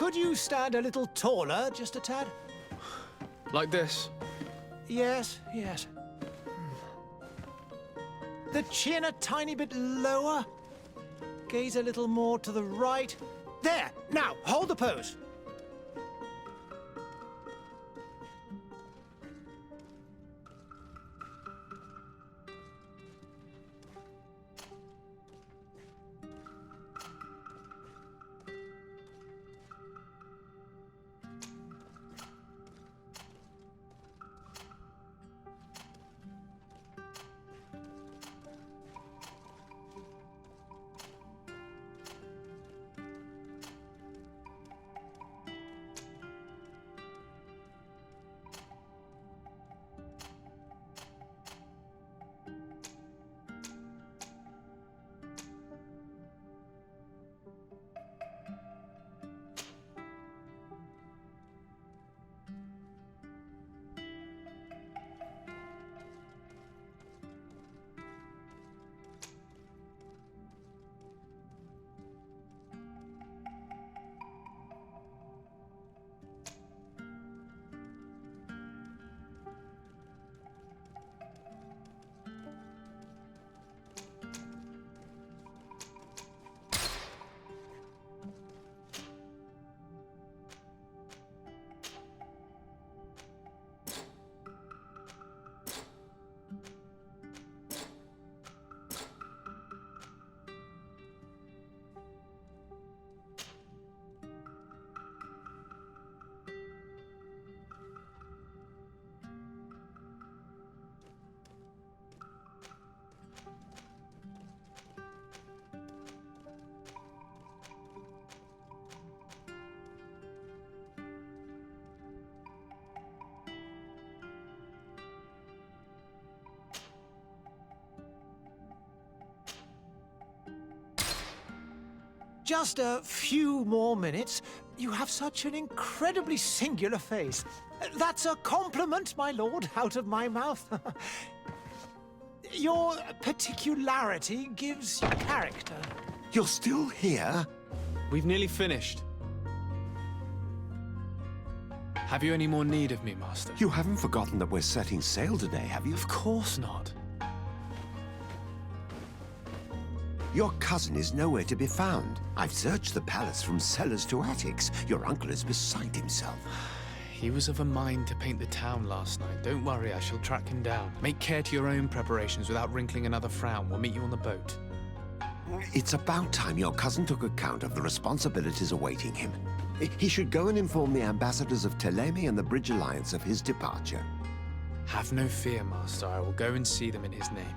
Could you stand a little taller, just a tad? Like this? Yes, yes. The chin a tiny bit lower. Gaze a little more to the right. There! Now, hold the pose. Just a few more minutes. You have such an incredibly singular face. That's a compliment, my lord, out of my mouth. Your particularity gives you character. You're still here? We've nearly finished. Have you any more need of me, Master? You haven't forgotten that we're setting sail today, have you? Of course not. Your cousin is nowhere to be found. I've searched the palace from cellars to attics. Your uncle is beside himself. He was of a mind to paint the town last night. Don't worry, I shall track him down. Make care to your own preparations without wrinkling another frown. We'll meet you on the boat. It's about time your cousin took account of the responsibilities awaiting him. He should go and inform the ambassadors of Teleme and the Bridge Alliance of his departure. Have no fear, Master. I will go and see them in his name.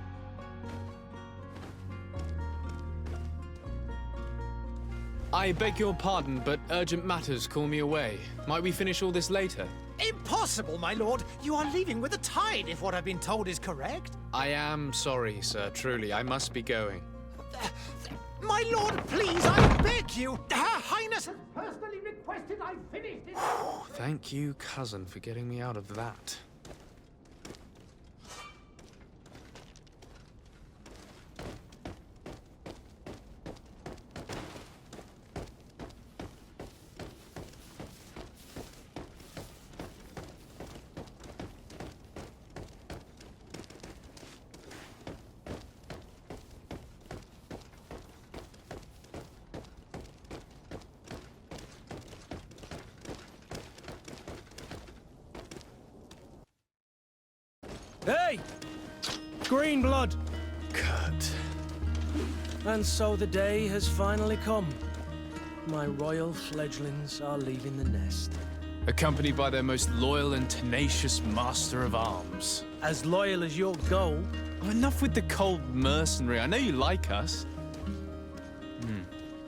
I beg your pardon, but urgent matters call me away. Might we finish all this later? Impossible, my lord. You are leaving with the tide, if what I've been told is correct. I am sorry, sir. Truly, I must be going. My lord, please, I beg you. Her Highness has personally requested I finish this. Thank you, cousin, for getting me out of that. Hey! Green blood! Kurt. And so the day has finally come. My royal fledglings are leaving the nest. Accompanied by their most loyal and tenacious master of arms. As loyal as your goal. Oh, enough with the cold mercenary. I know you like us.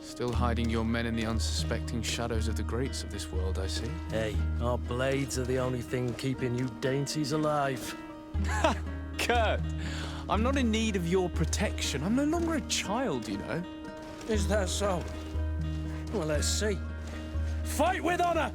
Still hiding your men in the unsuspecting shadows of the greats of this world, I see. Hey, our blades are the only thing keeping you dainties alive. Kurt, I'm not in need of your protection. I'm no longer a child, you know. Is that so? Well, let's see. Fight with honor!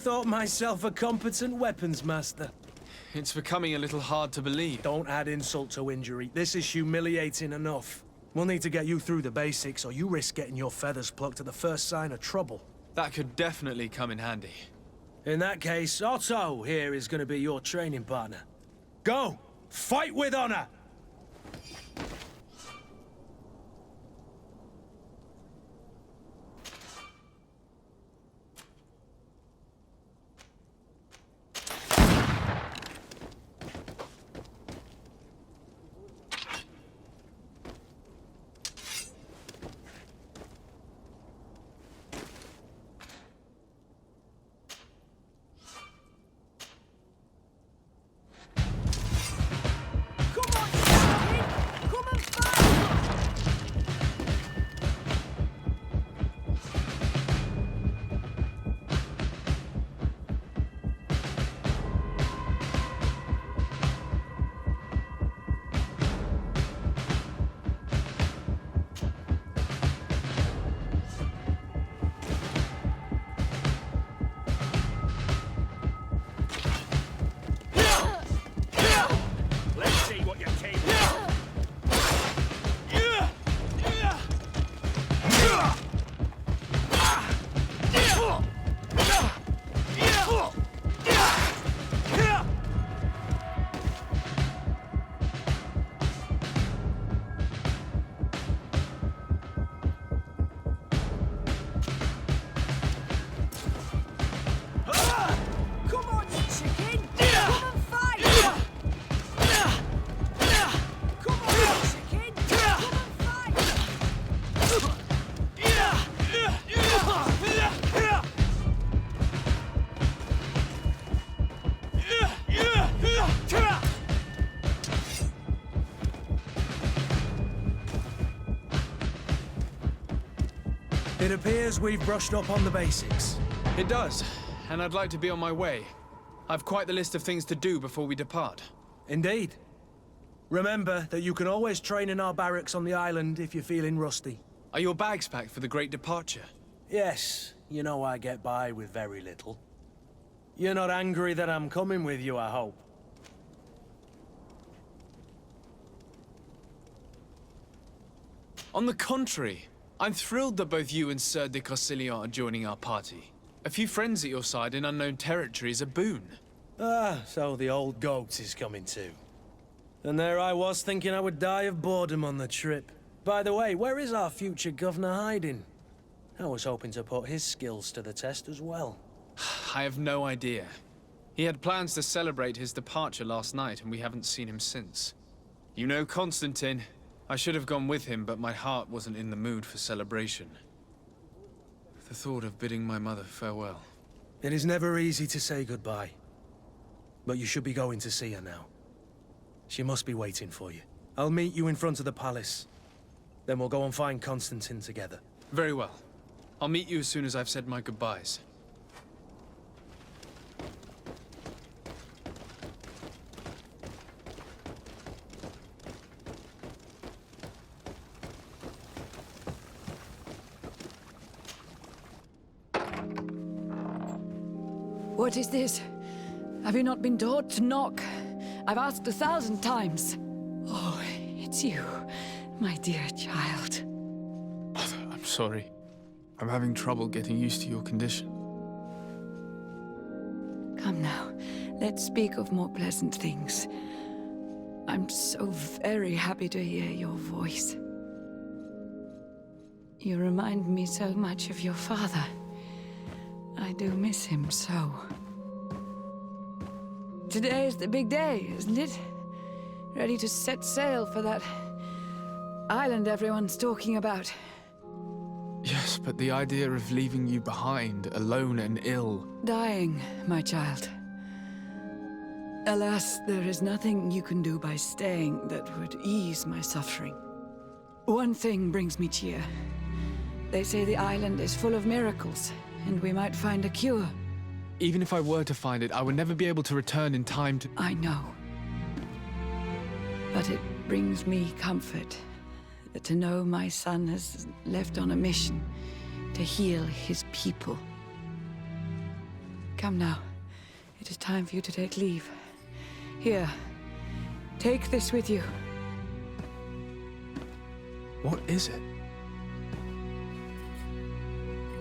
thought myself a competent weapons master. It's becoming a little hard to believe. Don't add insult to injury. This is humiliating enough. We'll need to get you through the basics, or you risk getting your feathers plucked at the first sign of trouble. That could definitely come in handy. In that case, Otto here is going to be your training partner. Go! Fight with honor! It appears we've brushed up on the basics. It does, and I'd like to be on my way. I've quite the list of things to do before we depart. Indeed. Remember that you can always train in our barracks on the island if you're feeling rusty. Are your bags packed for the great departure? Yes, you know I get by with very little. You're not angry that I'm coming with you, I hope. On the contrary, I'm thrilled that both you and Sir de Corsillon are joining our party. A few friends at your side in unknown territory is a boon. Ah, so the old goat is coming too. And there I was thinking I would die of boredom on the trip. By the way, where is our future governor hiding? I was hoping to put his skills to the test as well. I have no idea. He had plans to celebrate his departure last night, and we haven't seen him since. You know Constantine. I should have gone with him, but my heart wasn't in the mood for celebration. The thought of bidding my mother farewell. It is never easy to say goodbye. But you should be going to see her now. She must be waiting for you. I'll meet you in front of the palace. Then we'll go and find Constantine together. Very well. I'll meet you as soon as I've said my goodbyes. What is this? Have you not been taught to knock? I've asked 1,000 times. Oh, it's you, my dear child. Mother, I'm sorry. I'm having trouble getting used to your condition. Come now, let's speak of more pleasant things. I'm so very happy to hear your voice. You remind me so much of your father. I do miss him so. Today is the big day, isn't it? Ready to set sail for that island everyone's talking about. Yes, but the idea of leaving you behind, alone and ill... Dying, my child. Alas, there is nothing you can do by staying that would ease my suffering. One thing brings me cheer. They say the island is full of miracles, and we might find a cure. Even if I were to find it, I would never be able to return in time to... I know. But it brings me comfort to know my son has left on a mission to heal his people. Come now. It is time for you to take leave. Here, take this with you. What is it?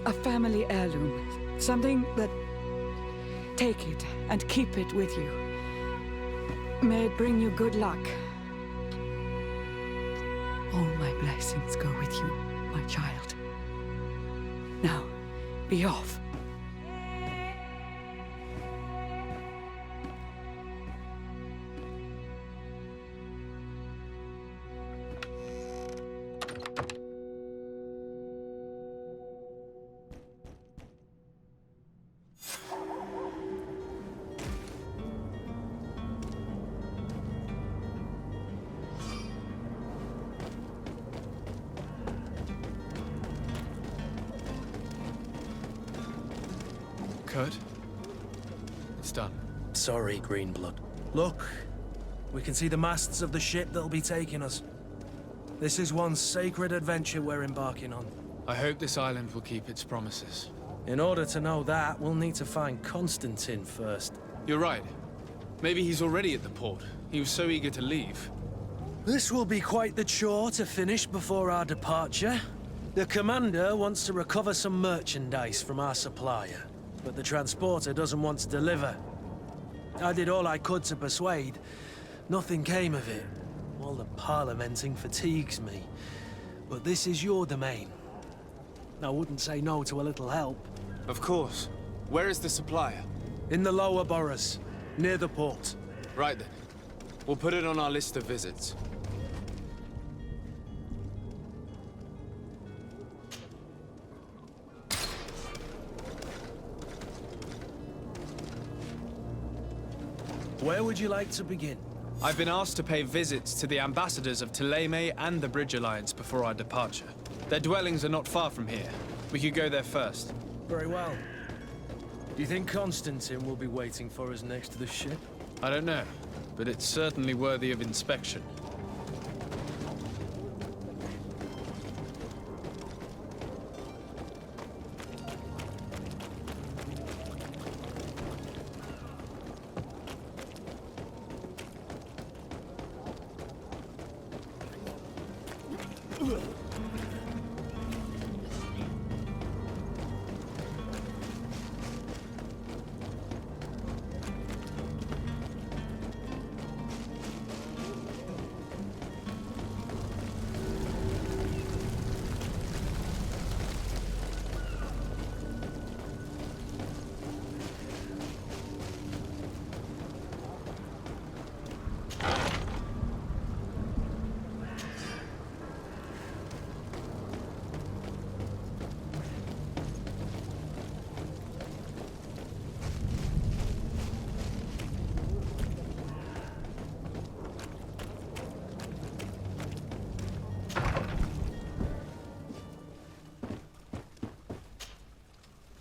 A family heirloom. Something that... Take it and keep it with you. May it bring you good luck. All my blessings go with you, my child. Now, be off. Kurt? It's done. Sorry, Greenblood. Look, we can see the masts of the ship that'll be taking us. This is one sacred adventure we're embarking on. I hope this island will keep its promises. In order to know that, we'll need to find Constantine first. You're right. Maybe he's already at the port. He was so eager to leave. This will be quite the chore to finish before our departure. The commander wants to recover some merchandise from our supplier, but the transporter doesn't want to deliver. I did all I could to persuade. Nothing came of it. All the parliamenting fatigues me. But this is your domain. I wouldn't say no to a little help. Of course. Where is the supplier? In the lower boroughs, near the port. Right then. We'll put it on our list of visits. Where would you like to begin? I've been asked to pay visits to the ambassadors of Thélème and the Bridge Alliance before our departure. Their dwellings are not far from here. We could go there first. Very well. Do you think Constantine will be waiting for us next to the ship? I don't know, but it's certainly worthy of inspection.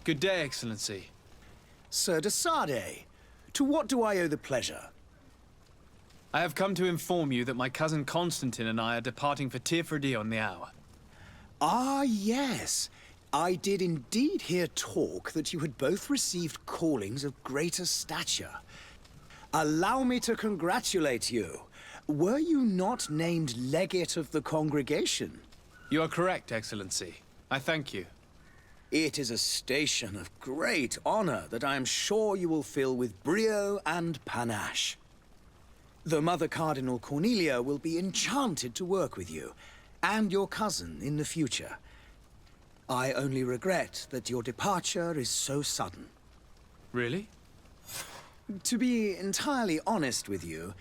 Good day, Excellency. Sir de Sade, to what do I owe the pleasure? I have come to inform you that my cousin Constantine and I are departing for Tirfredi on the hour. Ah, yes. I did indeed hear talk that you had both received callings of greater stature. Allow me to congratulate you. Were you not named legate of the congregation? You are correct, Excellency. I thank you. It is a station of great honor that I am sure you will fill with brio and panache. The Mother Cardinal Cornelia will be enchanted to work with you, and your cousin in the future. I only regret that your departure is so sudden. Really? To be entirely honest with you,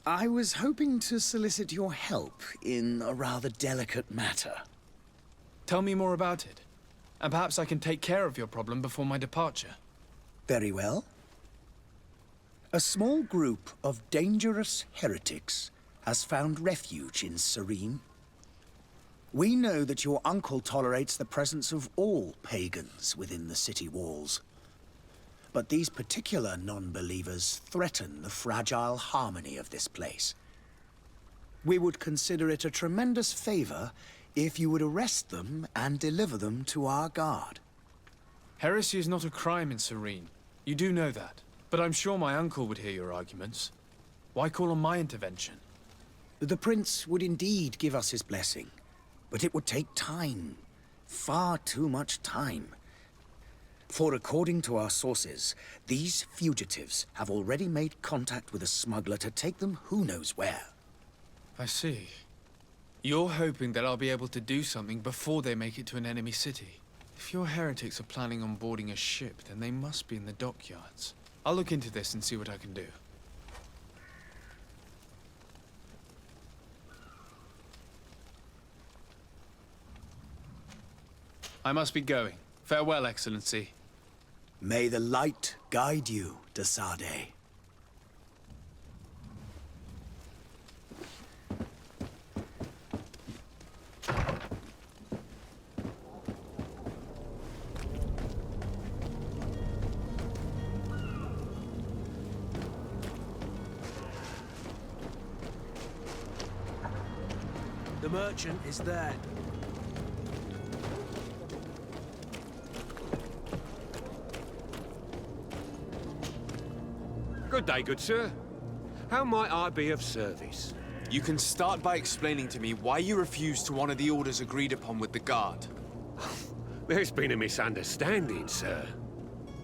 I was hoping to solicit your help in a rather delicate matter. Tell me more about it. And perhaps I can take care of your problem before my departure. Very well. A small group of dangerous heretics has found refuge in Serene. We know that your uncle tolerates the presence of all pagans within the city walls. But these particular non-believers threaten the fragile harmony of this place. We would consider it a tremendous favor if you would arrest them and deliver them to our guard. Heresy is not a crime in Serene. You do know that. But I'm sure my uncle would hear your arguments. Why call on my intervention? The prince would indeed give us his blessing, but it would take time. Far too much time. For according to our sources, these fugitives have already made contact with a smuggler to take them who knows where. I see. You're hoping that I'll be able to do something before they make it to an enemy city. If your heretics are planning on boarding a ship, then they must be in the dockyards. I'll look into this and see what I can do. I must be going. Farewell, Excellency. May the light guide you, de Sade. The merchant is there. Good day, good sir. How might I be of service? You can start by explaining to me why you refused to honor the orders agreed upon with the guard. There's been a misunderstanding, sir.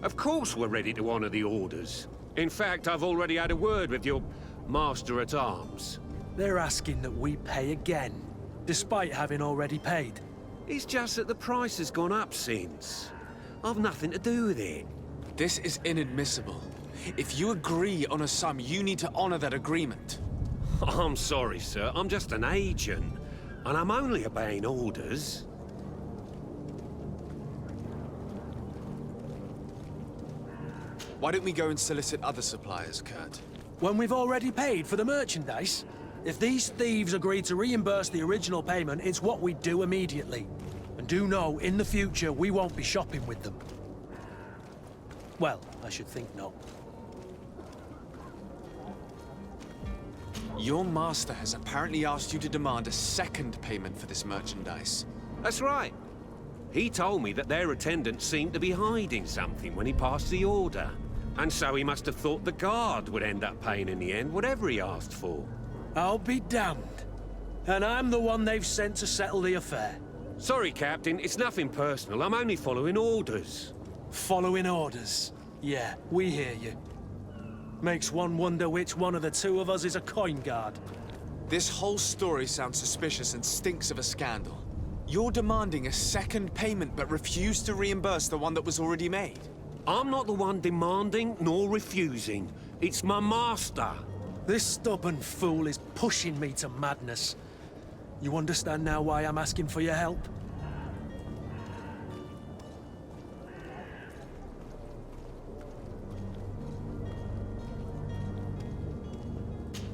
Of course we're ready to honor the orders. In fact, I've already had a word with your master-at-arms. They're asking that we pay again, despite having already paid. It's just that the price has gone up since. I've nothing to do with it. This is inadmissible. If you agree on a sum, you need to honor that agreement. I'm sorry, sir. I'm just an agent. And I'm only obeying orders. Why don't we go and solicit other suppliers, Kurt? When we've already paid for the merchandise? If these thieves agree to reimburse the original payment, it's what we do immediately. And do know, in the future, we won't be shopping with them. Well, I should think not. Your master has apparently asked you to demand a second payment for this merchandise. That's right. He told me that their attendant seemed to be hiding something when he passed the order. And so he must have thought the guard would end up paying in the end, whatever he asked for. I'll be damned. And I'm the one they've sent to settle the affair. Sorry, Captain, it's nothing personal. I'm only following orders. Following orders. Yeah, we hear you. Makes one wonder which one of the two of us is a coin guard. This whole story sounds suspicious and stinks of a scandal. You're demanding a second payment but refuse to reimburse the one that was already made. I'm not the one demanding nor refusing. It's my master. This stubborn fool is pushing me to madness. You understand now why I'm asking for your help?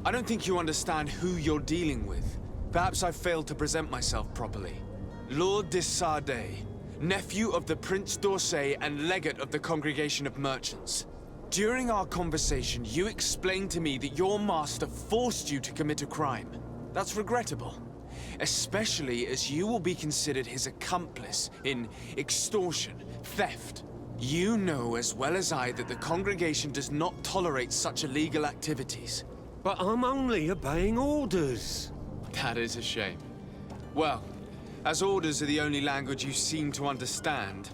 I don't think you understand who you're dealing with. Perhaps I failed to present myself properly. Lord de Sade, nephew of the Prince d'Orsay and legate of the Congregation of Merchants. During our conversation, you explained to me that your master forced you to commit a crime. That's regrettable, especially as you will be considered his accomplice in extortion, theft. You know as well as I that the Congregation does not tolerate such illegal activities. But I'm only obeying orders. That is a shame. Well, as orders are the only language you seem to understand,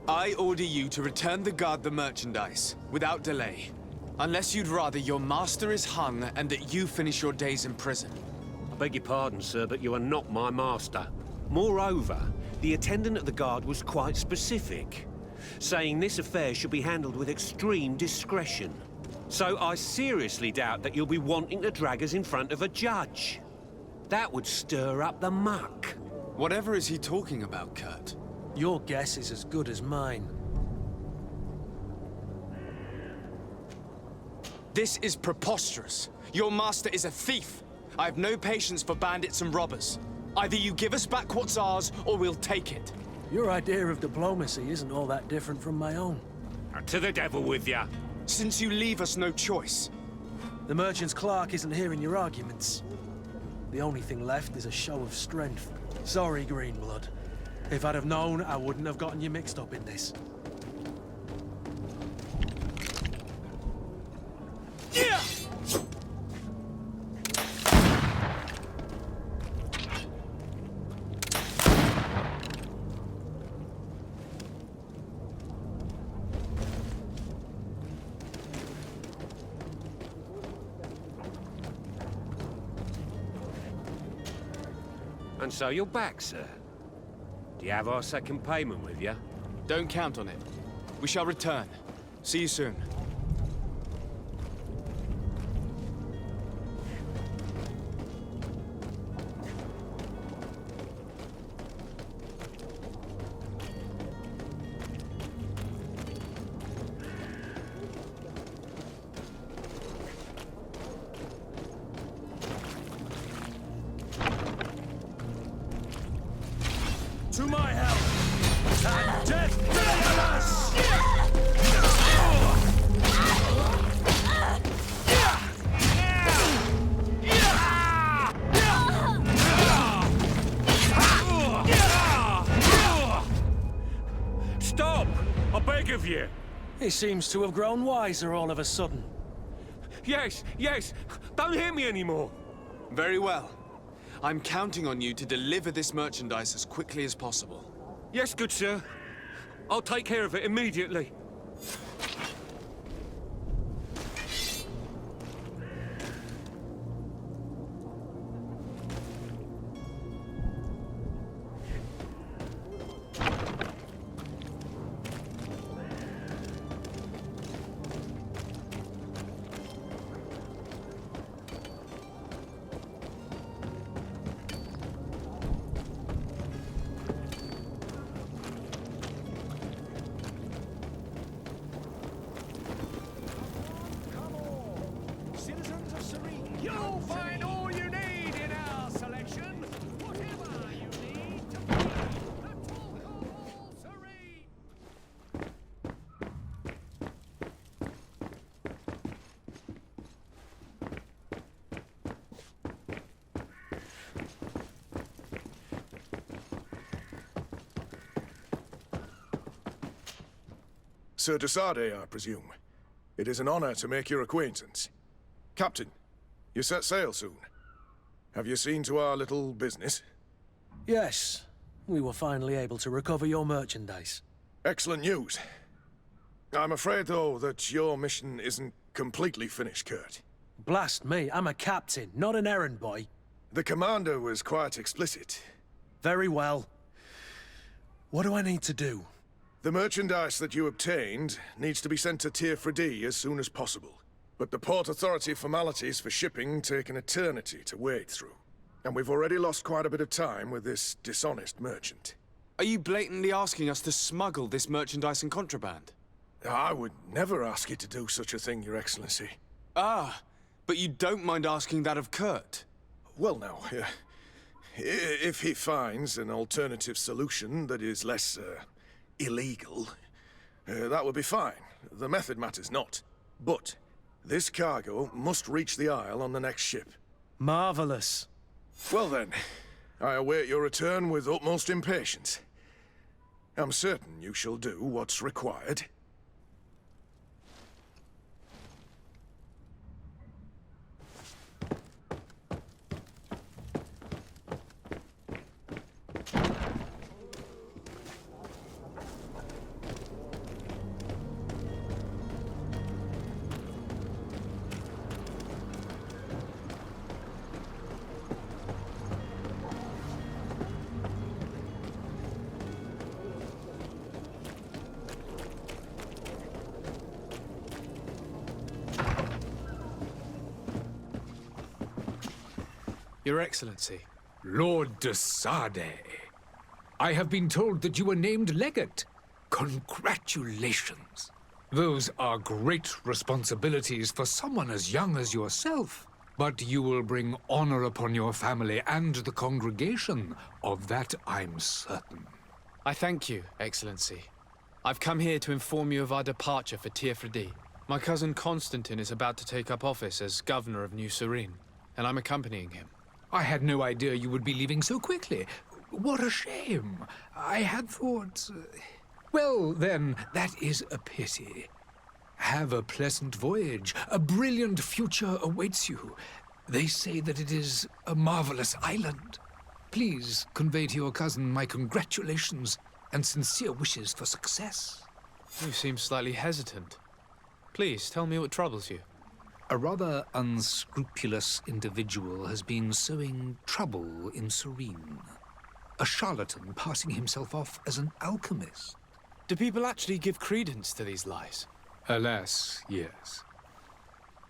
I order you to return the guard the merchandise, without delay. Unless you'd rather your master is hung and that you finish your days in prison. I beg your pardon, sir, but you are not my master. Moreover, the attendant at the guard was quite specific, saying this affair should be handled with extreme discretion. So I seriously doubt that you'll be wanting to drag us in front of a judge. That would stir up the muck. Whatever is he talking about, Kurt? Your guess is as good as mine. This is preposterous. Your master is a thief. I have no patience for bandits and robbers. Either you give us back what's ours, or we'll take it. Your idea of diplomacy isn't all that different from my own. To the devil with ya. Since you leave us no choice. The merchant's clerk isn't hearing your arguments. The only thing left is a show of strength. Sorry, Greenblood. If I'd have known, I wouldn't have gotten you mixed up in this. And so you're back, sir. Do you have our second payment with you? Don't count on it. We shall return. See you soon. To my help! And death deliver us! Stop! I beg of you! He seems to have grown wiser all of a sudden. Yes, yes! Don't hit me anymore! Very well. I'm counting on you to deliver this merchandise as quickly as possible. Yes, good sir. I'll take care of it immediately. Citizens of Serene, you'll find all you need in our selection. Whatever you need to be the talk of all Serene. Sir de Sardet, I presume. It is an honor to make your acquaintance. Captain, you set sail soon. Have you seen to our little business? Yes, we were finally able to recover your merchandise. Excellent news. I'm afraid, though, that your mission isn't completely finished, Kurt. Blast me, I'm a captain, not an errand boy. The commander was quite explicit. Very well. What do I need to do? The merchandise that you obtained needs to be sent to Tier 3D as soon as possible. But the Port Authority formalities for shipping take an eternity to wade through. And we've already lost quite a bit of time with this dishonest merchant. Are you blatantly asking us to smuggle this merchandise and contraband? I would never ask you to do such a thing, Your Excellency. Ah, but you don't mind asking that of Kurt? Well, now, if he finds an alternative solution that is less, illegal, that would be fine. The method matters not. But this cargo must reach the Isle on the next ship. Marvelous. Well then, I await your return with utmost impatience. I'm certain you shall do what's required. Your Excellency. Lord de Sardet, I have been told that you were named legate. Congratulations. Those are great responsibilities for someone as young as yourself. But you will bring honor upon your family and the congregation. Of that I'm certain. I thank you, Excellency. I've come here to inform you of our departure for Tier 3D. My cousin Constantine is about to take up office as governor of New Serene, and I'm accompanying him. I had no idea you would be leaving so quickly. What a shame. I had thought... Well, then, that is a pity. Have a pleasant voyage. A brilliant future awaits you. They say that it is a marvelous island. Please convey to your cousin my congratulations and sincere wishes for success. You seem slightly hesitant. Please, tell me what troubles you. A rather unscrupulous individual has been sowing trouble in Serene. A charlatan passing himself off as an alchemist. Do people actually give credence to these lies? Alas, yes.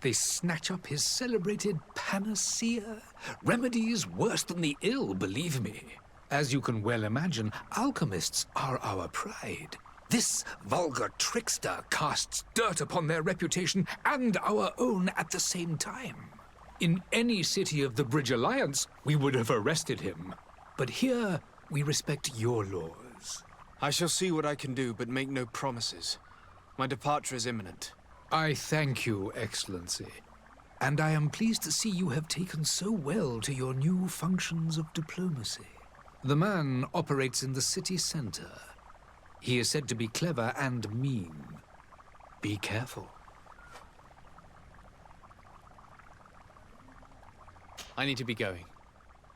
They snatch up his celebrated panacea. Remedies worse than the ill, believe me. As you can well imagine, alchemists are our pride. This vulgar trickster casts dirt upon their reputation and our own at the same time. In any city of the Bridge Alliance, we would have arrested him. But here, we respect your laws. I shall see what I can do, but make no promises. My departure is imminent. I thank you, Excellency. And I am pleased to see you have taken so well to your new functions of diplomacy. The man operates in the city center. He is said to be clever and mean. Be careful. I need to be going.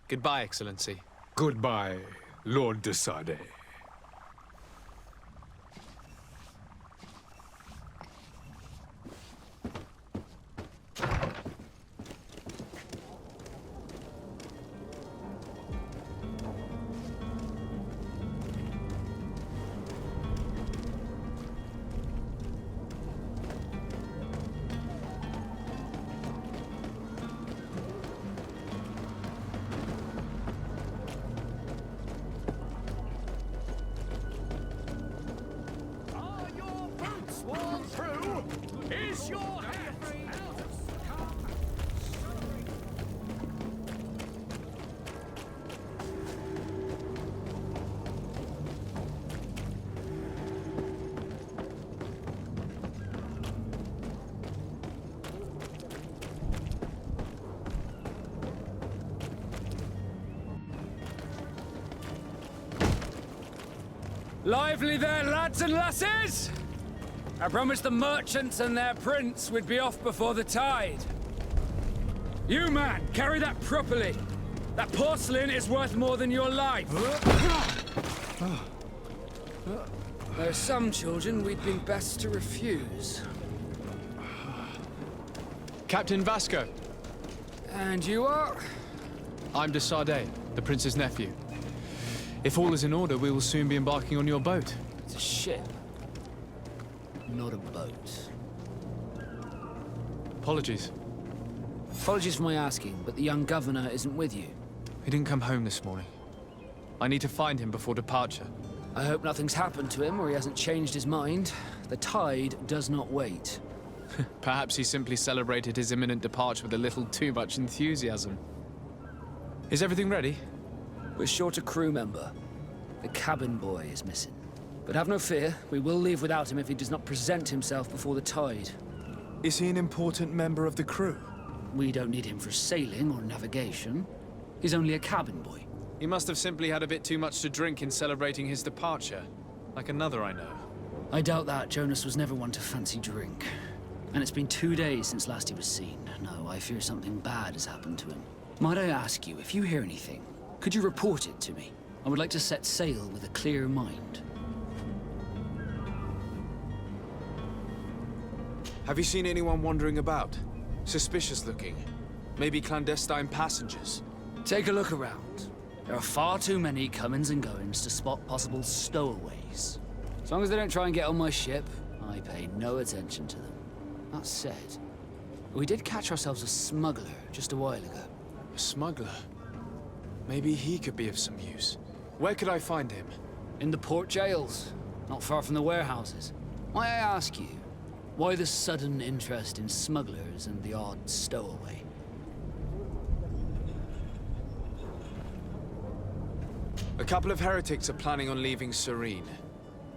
Goodbye, Excellency. Goodbye, Lord de Sade. Lively there, lads and lasses! I promised the merchants and their prince we'd be off before the tide. You, man, carry that properly. That porcelain is worth more than your life. There are some children we'd been best to refuse. Captain Vasco. And you are? I'm de Sade, the prince's nephew. If all is in order, we will soon be embarking on your boat. It's a ship, not a boat. Apologies. Apologies for my asking, but the young governor isn't with you. He didn't come home this morning. I need to find him before departure. I hope nothing's happened to him or he hasn't changed his mind. The tide does not wait. Perhaps he simply celebrated his imminent departure with a little too much enthusiasm. Is everything ready? We're short a crew member. The cabin boy is missing. But have no fear, we will leave without him if he does not present himself before the tide. Is he an important member of the crew? We don't need him for sailing or navigation. He's only a cabin boy. He must have simply had a bit too much to drink in celebrating his departure. Like another I know. I doubt that. Jonas was never one to fancy drink. And it's been 2 days since last he was seen. No, I fear something bad has happened to him. Might I ask you, if you hear anything, could you report it to me? I would like to set sail with a clear mind. Have you seen anyone wandering about? Suspicious looking. Maybe clandestine passengers? Take a look around. There are far too many comings and goings to spot possible stowaways. As long as they don't try and get on my ship, I pay no attention to them. That said, we did catch ourselves a smuggler just a while ago. A smuggler? Maybe he could be of some use. Where could I find him? In the port jails, not far from the warehouses. Might I ask you, why the sudden interest in smugglers and the odd stowaway? A couple of heretics are planning on leaving Serene.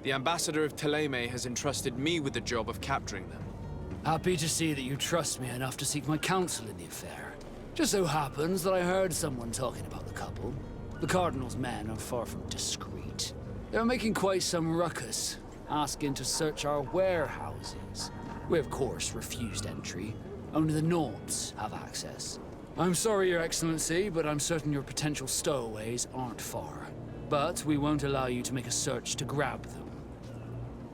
The ambassador of Thélème has entrusted me with the job of capturing them. Happy to see that you trust me enough to seek my counsel in the affair. Just so happens that I heard someone talking about the couple. The Cardinal's men are far from discreet. They were making quite some ruckus, asking to search our warehouses. We, of course, refused entry. Only the Nords have access. I'm sorry, Your Excellency, but I'm certain your potential stowaways aren't far. But we won't allow you to make a search to grab them.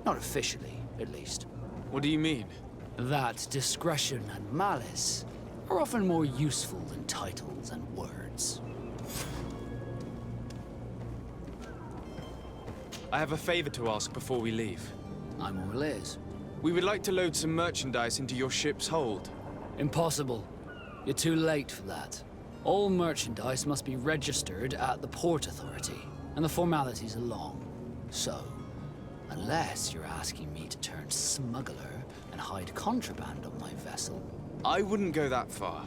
Not officially, at least. What do you mean? that discretion and malice are often more useful than titles and words. I have a favor to ask before we leave. I'm all ears. We would like to load some merchandise into your ship's hold. Impossible. You're too late for that. All merchandise must be registered at the Port Authority, and the formalities are long. So, unless you're asking me to turn smuggler and hide contraband on my vessel... I wouldn't go that far.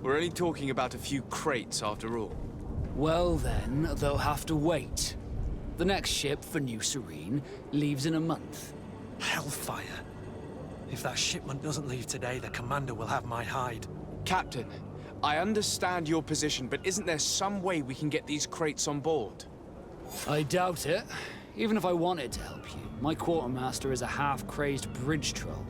We're only talking about a few crates after all. Well then, they'll have to wait. The next ship for New Serene leaves in a month. Hellfire. If that shipment doesn't leave today, the commander will have my hide. Captain, I understand your position, but isn't there some way we can get these crates on board? I doubt it. Even if I wanted to help you, my quartermaster is a half-crazed bridge troll.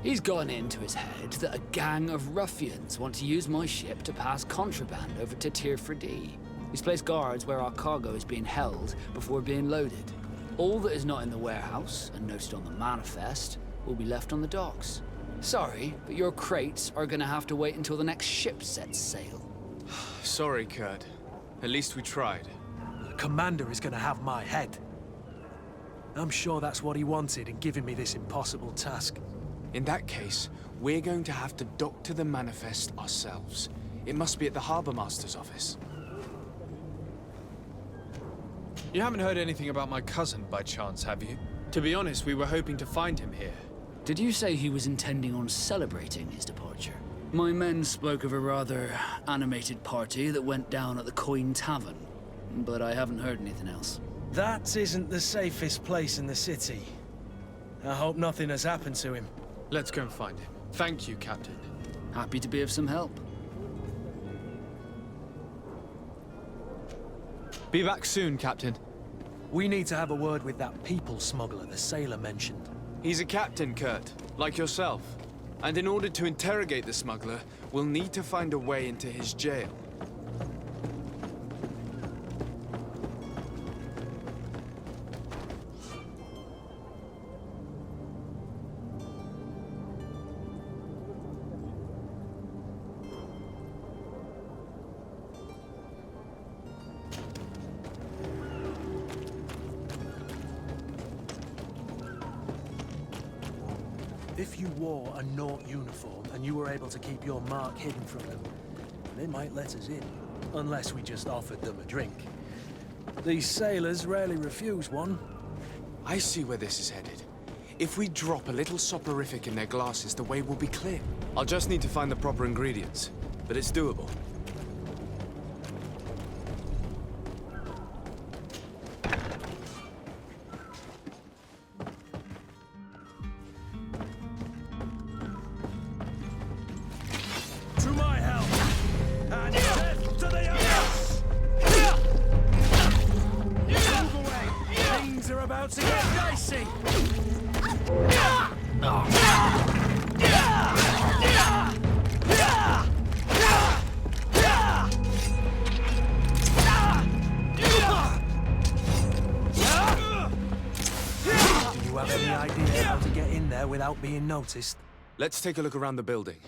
He's gotten it into his head that a gang of ruffians want to use my ship to pass contraband over to Tier 4D. He's placed guards where our cargo is being held before being loaded. All that is not in the warehouse, and noted on the manifest, will be left on the docks. Sorry, but your crates are gonna have to wait until the next ship sets sail. Sorry, Kurt. At least we tried. The commander is gonna have my head. I'm sure that's what he wanted in giving me this impossible task. In that case, we're going to have to dock to the manifest ourselves. It must be at the Harbour Master's office. You haven't heard anything about my cousin by chance, have you? To be honest, we were hoping to find him here. Did you say he was intending on celebrating his departure? My men spoke of a rather animated party that went down at the Coin Tavern, but I haven't heard anything else. That isn't the safest place in the city. I hope nothing has happened to him. Let's go and find him. Thank you, Captain. Happy to be of some help. Be back soon, Captain. We need to have a word with that people smuggler the sailor mentioned. He's a captain, Kurt, like yourself. And in order to interrogate the smuggler, we'll need to find a way into his jail. If you wore a Naut uniform and you were able to keep your mark hidden from them, they might let us in. Unless we just offered them a drink. These sailors rarely refuse one. I see where this is headed. If we drop a little soporific in their glasses, the way will be clear. I'll just need to find the proper ingredients, but it's doable. To my help! And death to the others! Move away! Things are about to get dicey! Do you have any idea how to get in there without being noticed? Let's take a look around the building.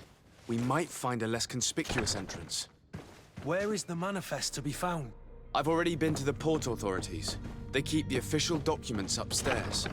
We might find a less conspicuous entrance. Where is the manifest to be found? I've already been to the port authorities. They keep the official documents upstairs.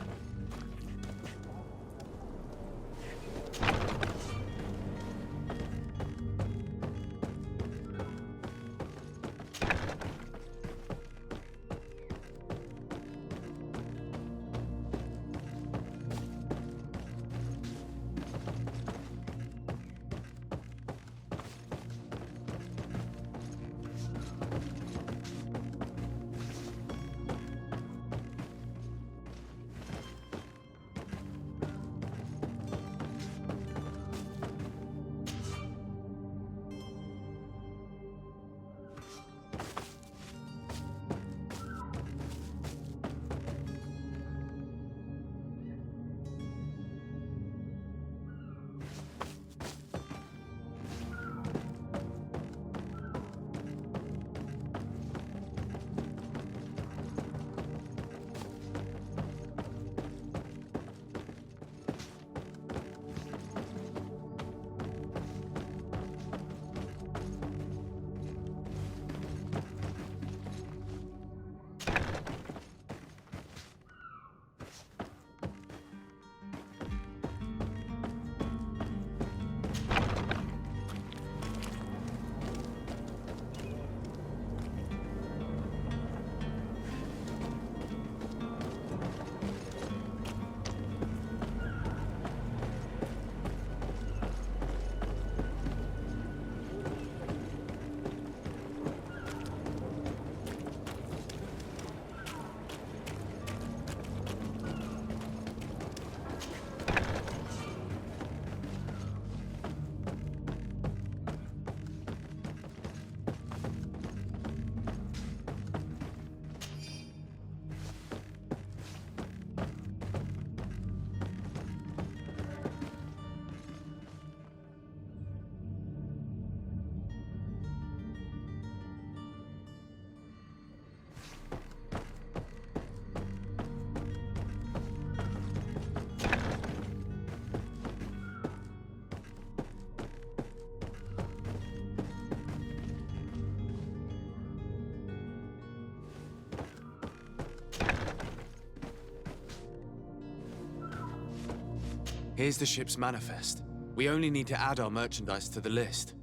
Here's the ship's manifest. We only need to add our merchandise to the list.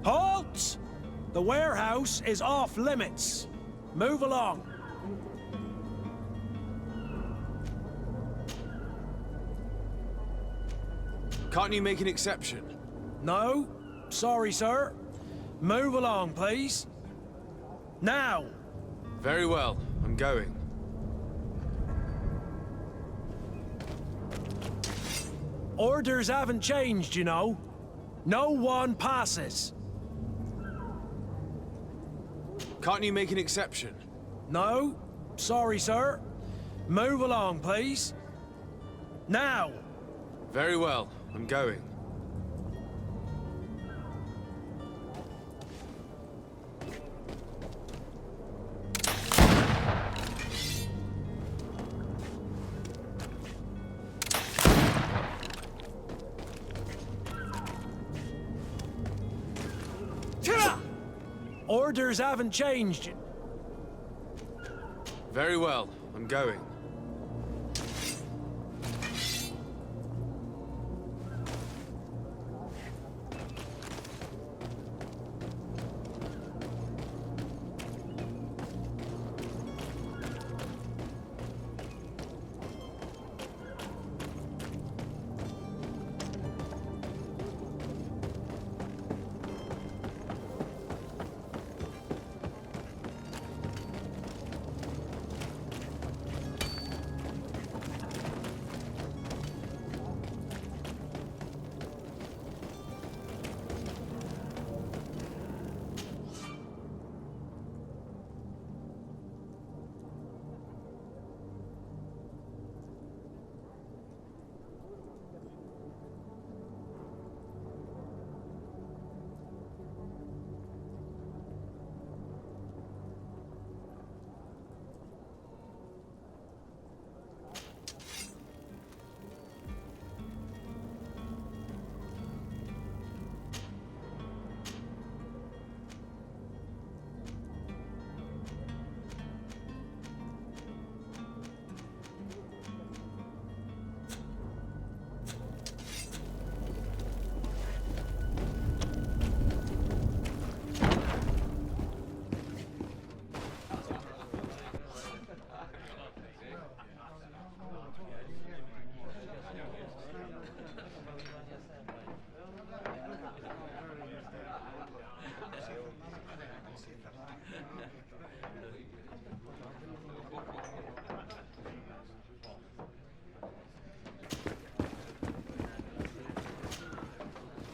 Halt! The warehouse is off limits. Move along. Can't you make an exception? No. Sorry, sir. Move along, please. Now! Very well, I'm going. Orders haven't changed, you know. No one passes. Can't you make an exception? No. Sorry, sir. Move along, please. Now! Very well, I'm going. Orders haven't changed. Very well, I'm going.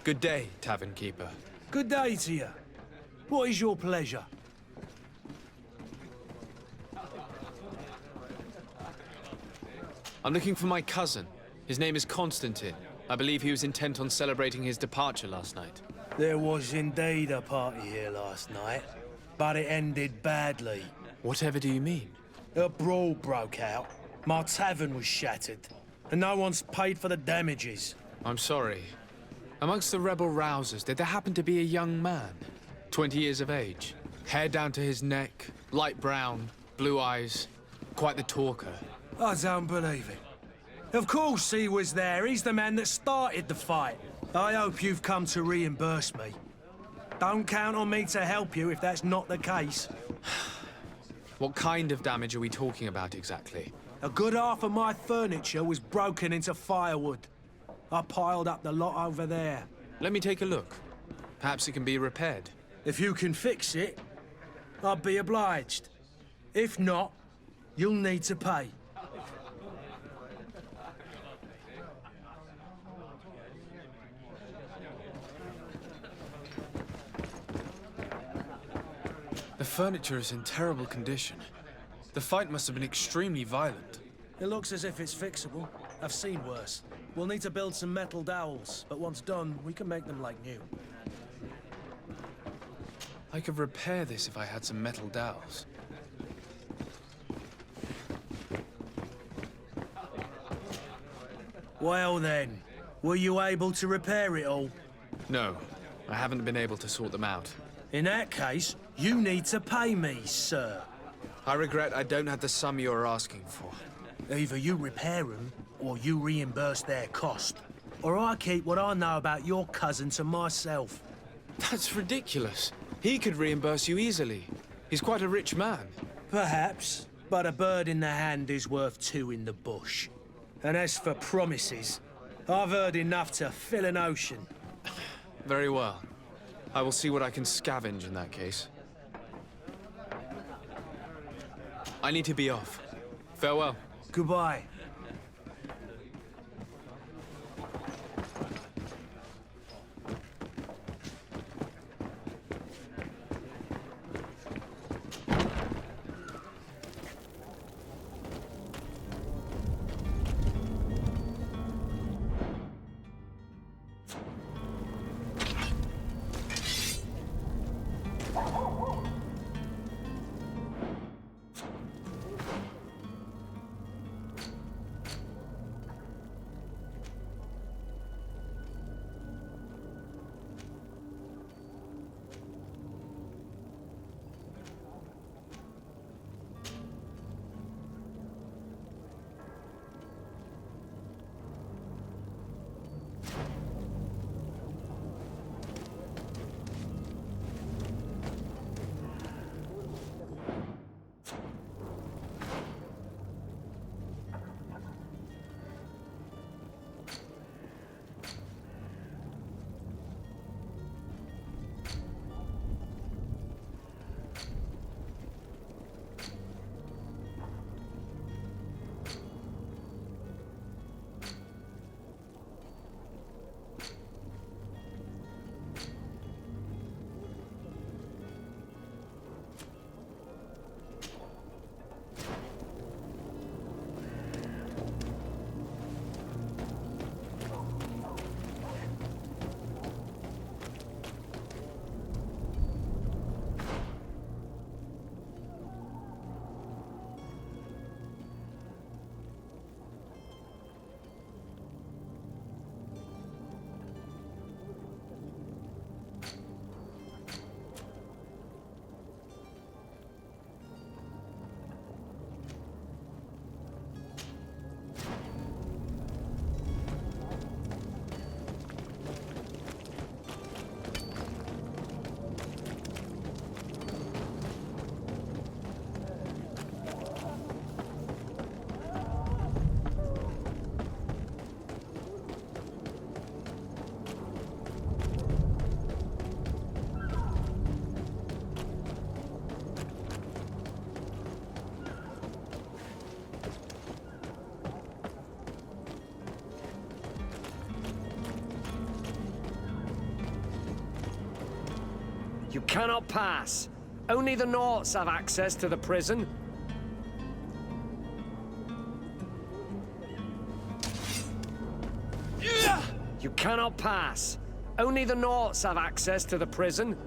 Good day, tavern keeper. Good day to you. What is your pleasure? I'm looking for my cousin. His name is Constantine. I believe he was intent on celebrating his departure last night. There was indeed a party here last night, but it ended badly. Whatever do you mean? A brawl broke out. My tavern was shattered, and no one's paid for the damages. I'm sorry. Amongst the rebel rousers, did there happen to be a young man? 20 years of age. Hair down to his neck, light brown, blue eyes. Quite the talker. I don't believe it. Of course he was there. He's the man that started the fight. I hope you've come to reimburse me. Don't count on me to help you if that's not the case. What kind of damage are we talking about exactly? A good half of my furniture was broken into firewood. I piled up the lot over there. Let me take a look. Perhaps it can be repaired. If you can fix it, I'd be obliged. If not, you'll need to pay. The furniture is in terrible condition. The fight must have been extremely violent. It looks as if it's fixable. I've seen worse. We'll need to build some metal dowels, but once done, we can make them like new. I could repair this if I had some metal dowels. Well then, were you able to repair it all? No, I haven't been able to sort them out. In that case, you need to pay me, sir. I regret I don't have the sum you are asking for. Either you repair them, or you reimburse their cost. Or I keep what I know about your cousin to myself. That's ridiculous. He could reimburse you easily. He's quite a rich man. Perhaps, but a bird in the hand is worth two in the bush. And as for promises, I've heard enough to fill an ocean. Very well. I will see what I can scavenge in that case. I need to be off. Farewell. Goodbye. You cannot pass. Only the Norts have access to the prison. You cannot pass. Only the Norts have access to the prison.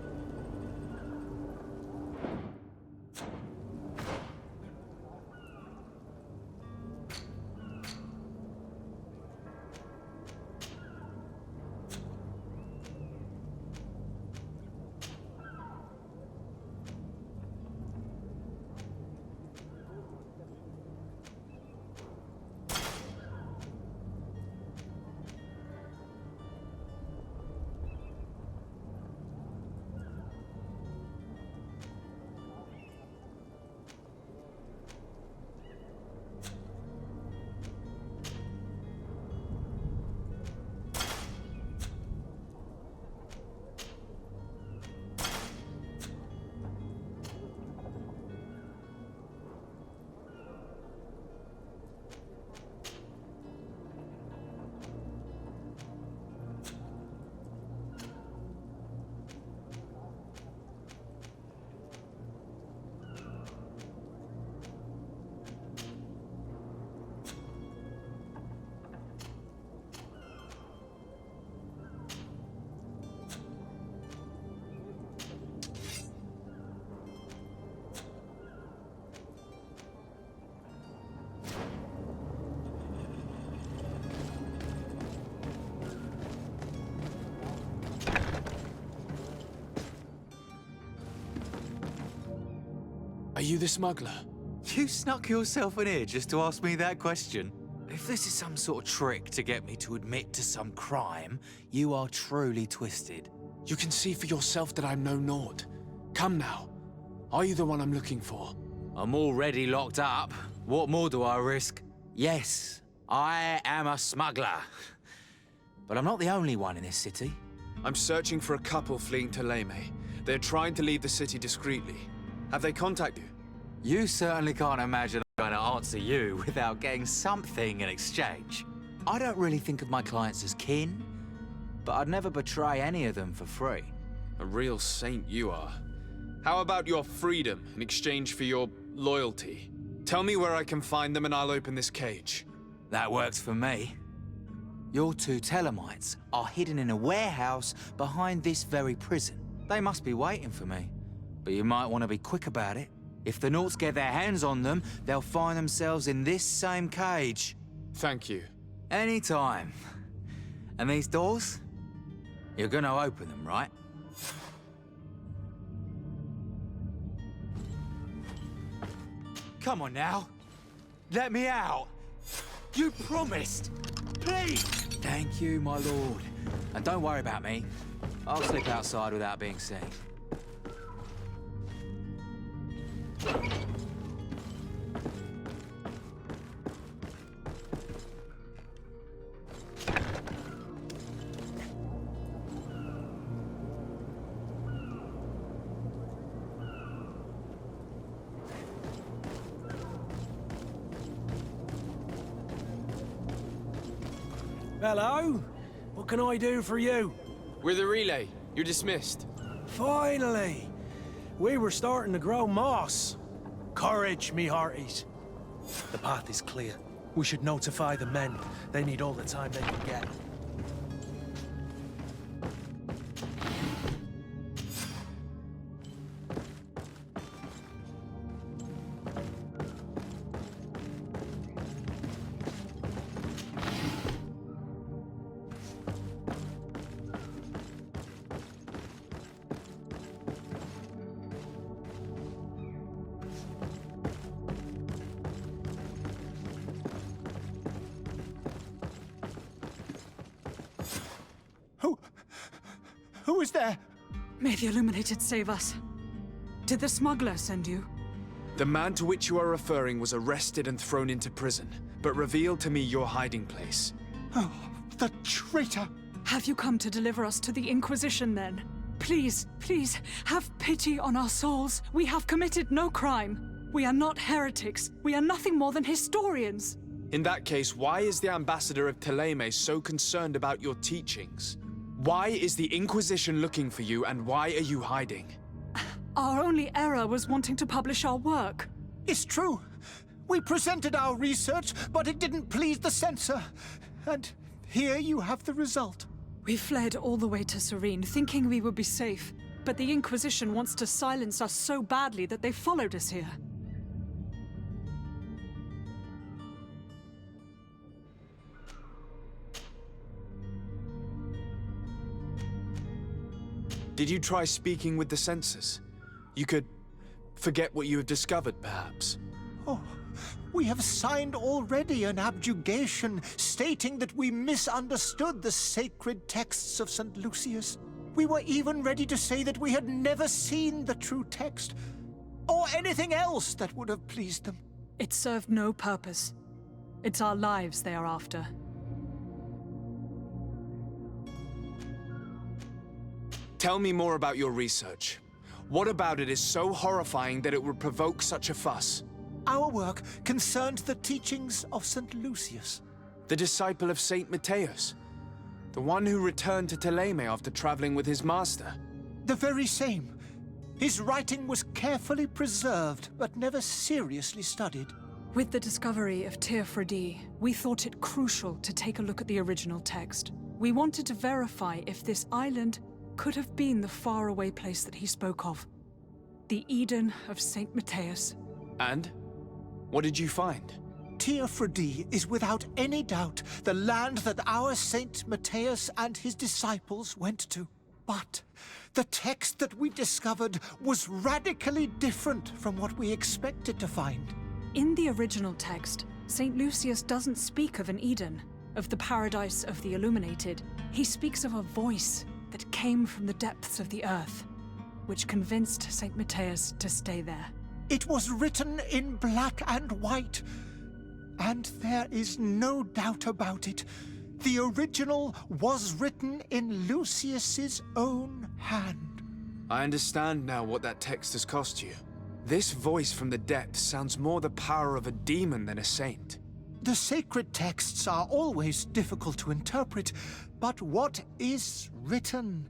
you the smuggler? You snuck yourself in here just to ask me that question? If this is some sort of trick to get me to admit to some crime, you are truly twisted. You can see for yourself that I'm no naught. Come now. Are you the one I'm looking for? I'm already locked up. What more do I risk? Yes, I am a smuggler. But I'm not the only one in this city. I'm searching for a couple fleeing to Leme. They're trying to leave the city discreetly. Have they contacted you? You certainly can't imagine I'm going to answer you without getting something in exchange. I don't really think of my clients as kin, but I'd never betray any of them for free. A real saint you are. How about your freedom in exchange for your loyalty? Tell me where I can find them and I'll open this cage. That works for me. Your two Telemites are hidden in a warehouse behind this very prison. They must be waiting for me, but you might want to be quick about it. If the Nauts get their hands on them, they'll find themselves in this same cage. Thank you. Anytime. And these doors? You're gonna open them, right? Come on now. Let me out. You promised. Please. Thank you, my lord. And don't worry about me. I'll slip outside without being seen. Hello? What can I do for you? We're the relay. You're dismissed. Finally! We were starting to grow moss. Courage, me hearties. The path is clear. We should notify the men. They need all the time they can get. Who is there? May the Illuminated save us. Did the smuggler send you? The man to which you are referring was arrested and thrown into prison, but revealed to me your hiding place. Oh, the traitor! Have you come to deliver us to the Inquisition, then? Please, please, have pity on our souls. We have committed no crime. We are not heretics. We are nothing more than historians. In that case, why is the ambassador of Teleme so concerned about your teachings? Why is the Inquisition looking for you, and why are you hiding? Our only error was wanting to publish our work. It's true. We presented our research, but it didn't please the censor. And here you have the result. We fled all the way to Serene, thinking we would be safe. But the Inquisition wants to silence us so badly that they followed us here. Did you try speaking with the censors? You could forget what you have discovered, perhaps. Oh, we have signed already an abjugation stating that we misunderstood the sacred texts of St. Lucius. We were even ready to say that we had never seen the true text, or anything else that would have pleased them. It served no purpose. It's our lives they are after. Tell me more about your research. What about it is so horrifying that it would provoke such a fuss? Our work concerned the teachings of St. Lucius. The disciple of Saint Matthias? The one who returned to Teleme after traveling with his master? The very same. His writing was carefully preserved, but never seriously studied. With the discovery of Teofredi, we thought it crucial to take a look at the original text. We wanted to verify if this island could have been the faraway place that he spoke of. The Eden of Saint Matthias. And? What did you find? Teofredi is without any doubt the land that our Saint Matthias and his disciples went to. But the text that we discovered was radically different from what we expected to find. In the original text, St. Lucius doesn't speak of an Eden, of the paradise of the illuminated. He speaks of a voice that came from the depths of the earth, which convinced St. Matthias to stay there. It was written in black and white, and there is no doubt about it. The original was written in Lucius's own hand. I understand now what that text has cost you. This voice from the depths sounds more the power of a demon than a saint. The sacred texts are always difficult to interpret, but what is written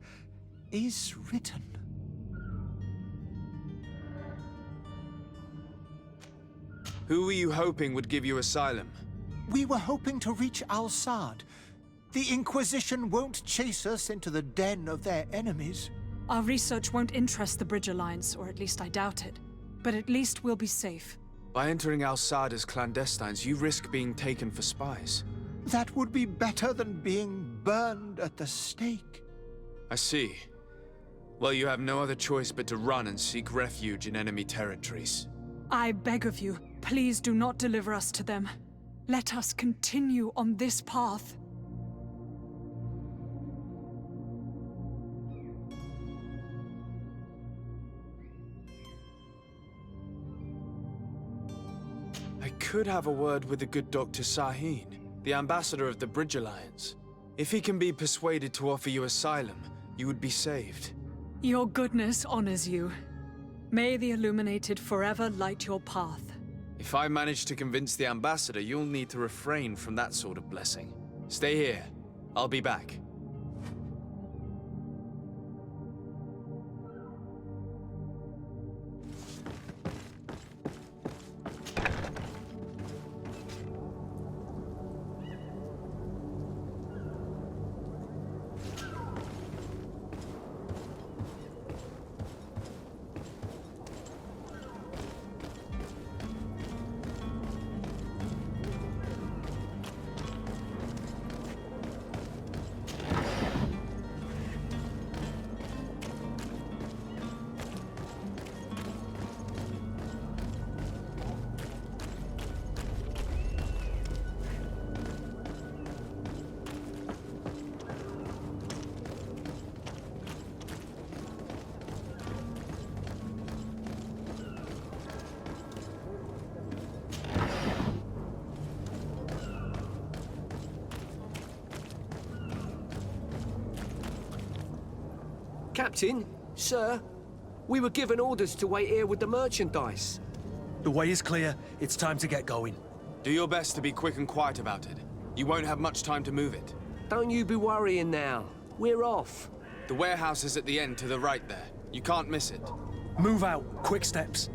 is written. Who were you hoping would give you asylum? We were hoping to reach Al-Sad. The Inquisition won't chase us into the den of their enemies. Our research won't interest the Bridge Alliance, or at least I doubt it. But at least we'll be safe. By entering Al-Sad as clandestines, you risk being taken for spies. That would be better than being burned at the stake. I see. Well, you have no other choice but to run and seek refuge in enemy territories. I beg of you, please do not deliver us to them. Let us continue on this path. I could have a word with the good Dr. Sahin, the ambassador of the Bridge Alliance. If he can be persuaded to offer you asylum, you would be saved. Your goodness honors you. May the Illuminated forever light your path. If I manage to convince the ambassador, you'll need to refrain from that sort of blessing. Stay here. I'll be back. Captain, sir, we were given orders to wait here with the merchandise. The way is clear. It's time to get going. Do your best to be quick and quiet about it. You won't have much time to move it. Don't you be worrying now. We're off. The warehouse is at the end to the right there. You can't miss it. Move out. Quick steps.